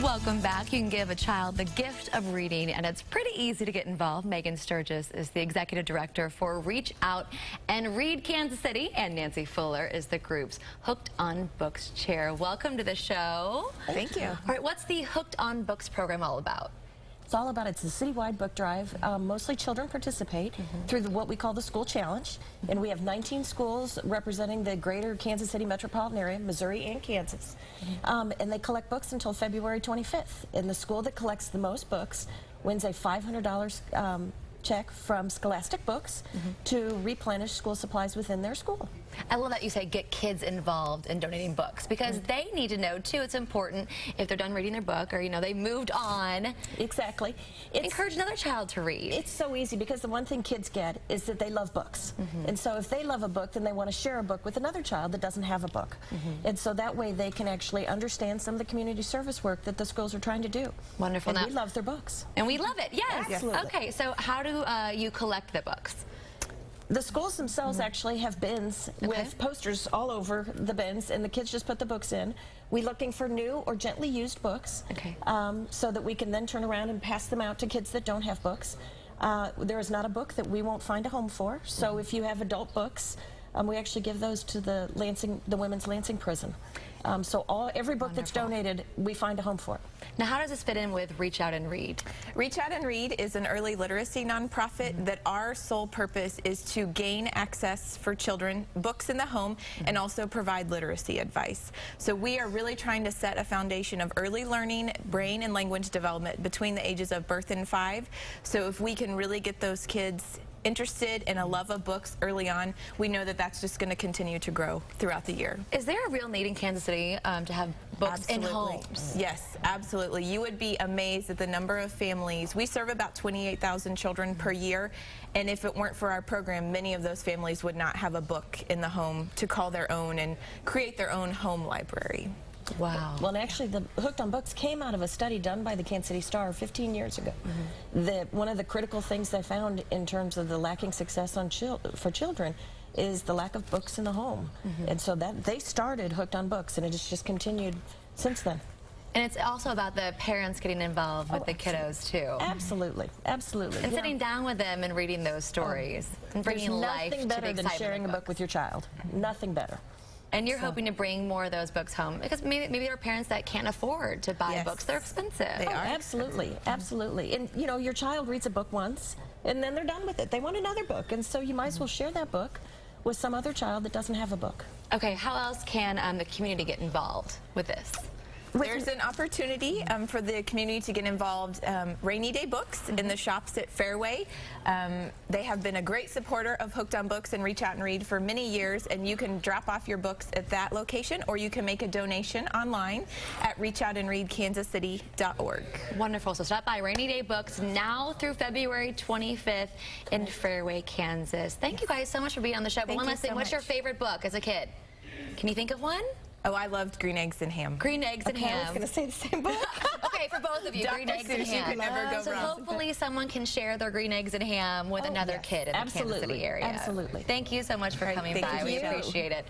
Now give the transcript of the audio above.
Welcome back. You can give a child the gift of reading, and it's pretty easy to get involved. Megan Sturgis is the executive director for Reach Out and Read Kansas City, and Nancy Fuller is the group's Hooked on Books chair. Welcome to the show. Thank you. All right, what's the Hooked on Books program all about? It's a citywide book drive. Mostly children participate through what we call the School Challenge. And we have 19 schools representing the greater Kansas City metropolitan area, Missouri and Kansas. And they collect books until February 25th. And the school that collects the most books wins a $500 check from Scholastic Books to replenish school supplies within their school. I love that you say get kids involved in donating books, because they need to know too. It's important if they're done reading their book, or they moved on. Exactly. Encourage another child to read. It's so easy, because the one thing kids get is that they love books. And so if they love a book, then they want to share a book with another child that doesn't have a book. And so that way they can actually understand some of the community service work that the schools are trying to do. Wonderful. And we love their books. And we love it, yes. Absolutely. Okay, so how do you collect the books? The schools themselves actually have bins with posters all over the bins, and the kids just put the books in. We're looking for new or gently used books, so that we can then turn around and pass them out to kids that don't have books. There is not a book that we won't find a home for. So if you have adult books, we actually give those to the Women's Lansing Prison. So every book that's donated, we find a home for. Now, how does this fit in with Reach Out and Read? Reach Out and Read is an early literacy nonprofit that our sole purpose is to gain access for children, books in the home, and also provide literacy advice. So we are really trying to set a foundation of early learning, brain and language development between the ages of birth and 5. So if we can really get those kids interested in a love of books early on, we know that that's just going to continue to grow throughout the year. Is there a real need in Kansas City to have books in homes? Yes, absolutely. You would be amazed at the number of families. We serve about 28,000 children per year, and if it weren't for our program, many of those families would not have a book in the home to call their own and create their own home library. Wow. Well, and actually, the Hooked on Books came out of a study done by the Kansas City Star 15 years ago. One of the critical things they found in terms of the lacking success for children is the lack of books in the home. And so they started Hooked on Books, and it has just continued since then. And it's also about the parents getting involved with the kiddos, too. Absolutely, absolutely. And sitting down with them and reading those stories and bringing life to the excitement of nothing better than sharing a book with your child. Nothing better. And you're hoping to bring more of those books home, because maybe there are parents that can't afford to buy books. They're expensive. They are. Absolutely, absolutely. And your child reads a book once, and then they're done with it. They want another book, and so you might as well share that book with some other child that doesn't have a book. Okay, how else can the community get involved with this? There's an opportunity for the community to get involved. Rainy Day Books in the shops at Fairway. They have been a great supporter of Hooked on Books and Reach Out and Read for many years, and you can drop off your books at that location, or you can make a donation online at reachoutandreadkansascity.org. Wonderful. So stop by Rainy Day Books now through February 25th in Fairway, Kansas. Thank you guys so much for being on the show. But one last thing, what's your favorite book as a kid? Can you think of one? Oh, I loved Green Eggs and Ham. Green Eggs and Ham. I was going to say the same book. Okay, for both of you, Green Eggs and Ham. You can never go so wrong. hopefully someone can share their Green Eggs and Ham with another kid in the Kansas City area. Absolutely. Thank you so much for coming by. We appreciate it.